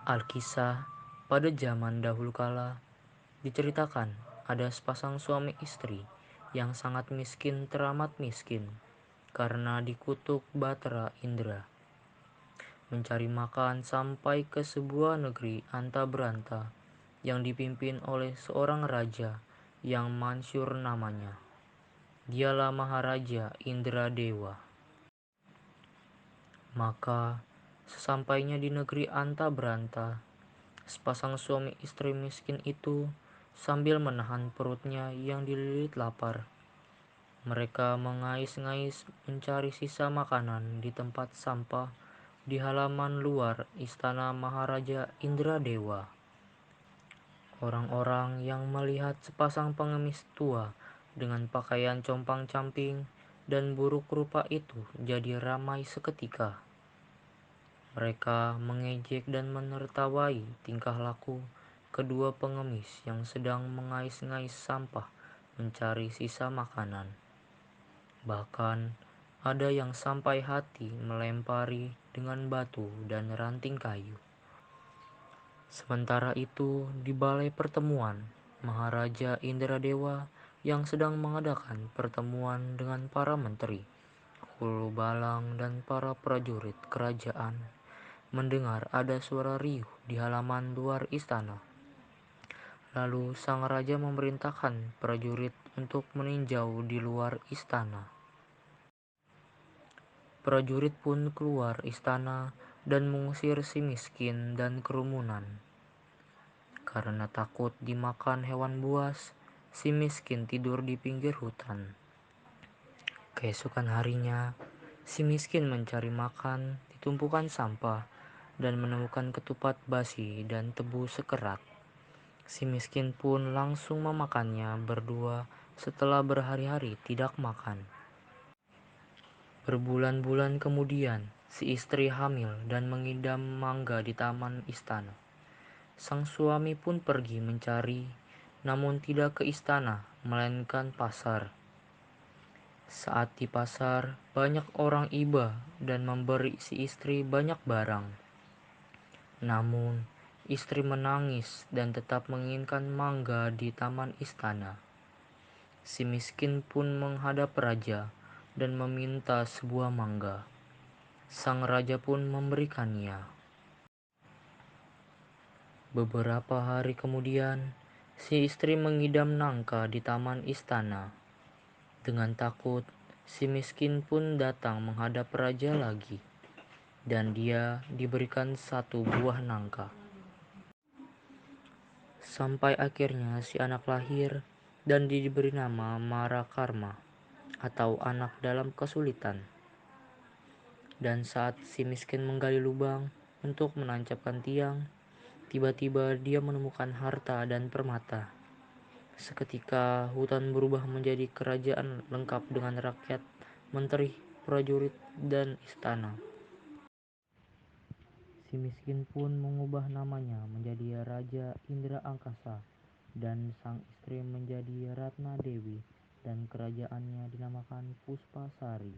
Alkisah pada zaman dahulu kala diceritakan ada sepasang suami istri yang sangat miskin teramat miskin karena dikutuk Batara Indra. Mencari makan sampai ke sebuah negeri anta beranta yang dipimpin oleh seorang raja yang mansur namanya. Dialah Maharaja Indradewa. Maka sesampainya di negeri anta beranta, sepasang suami istri miskin itu sambil menahan perutnya yang dililit lapar. Mereka mengais-ngais mencari sisa makanan di tempat sampah di halaman luar istana Maharaja Indradewa. Orang-orang yang melihat sepasang pengemis tua dengan pakaian compang-camping dan buruk rupa itu jadi ramai seketika. Mereka mengejek dan menertawai tingkah laku kedua pengemis yang sedang mengais-ngais sampah mencari sisa makanan. Bahkan ada yang sampai hati melempari dengan batu dan ranting kayu. Sementara itu, di balai pertemuan, Maharaja Indradewa yang sedang mengadakan pertemuan dengan para menteri, hulu balang dan para prajurit kerajaan mendengar ada suara riuh di halaman luar istana. Lalu sang raja memerintahkan prajurit untuk meninjau di luar istana. Prajurit pun keluar istana dan mengusir si miskin dan kerumunan. Karena takut dimakan hewan buas, si miskin tidur di pinggir hutan. Keesokan harinya, si miskin mencari makan di tumpukan sampah dan menemukan ketupat basi dan tebu sekerat. Si miskin pun langsung memakannya berdua setelah berhari-hari tidak makan. Berbulan-bulan kemudian, si istri hamil dan mengidam mangga di taman istana. Sang suami pun pergi mencari, namun tidak ke istana, melainkan pasar. Saat di pasar, banyak orang iba dan memberi si istri banyak barang. Namun, istri menangis dan tetap menginginkan mangga di taman istana. Si miskin pun menghadap raja dan meminta sebuah mangga. Sang raja pun memberikannya. Beberapa hari kemudian, si istri mengidam nangka di taman istana. Dengan takut, si miskin pun datang menghadap raja lagi, dan dia diberikan satu buah nangka. Sampai akhirnya si anak lahir dan diberi nama Marakarma atau anak dalam kesulitan. Dan saat si miskin menggali lubang untuk menancapkan tiang, tiba-tiba dia menemukan harta dan permata. Seketika hutan berubah menjadi kerajaan lengkap dengan rakyat, menteri, prajurit, dan istana. Si miskin pun mengubah namanya menjadi Raja Indra Angkasa dan sang istri menjadi Ratna Dewi dan kerajaannya dinamakan Puspasari.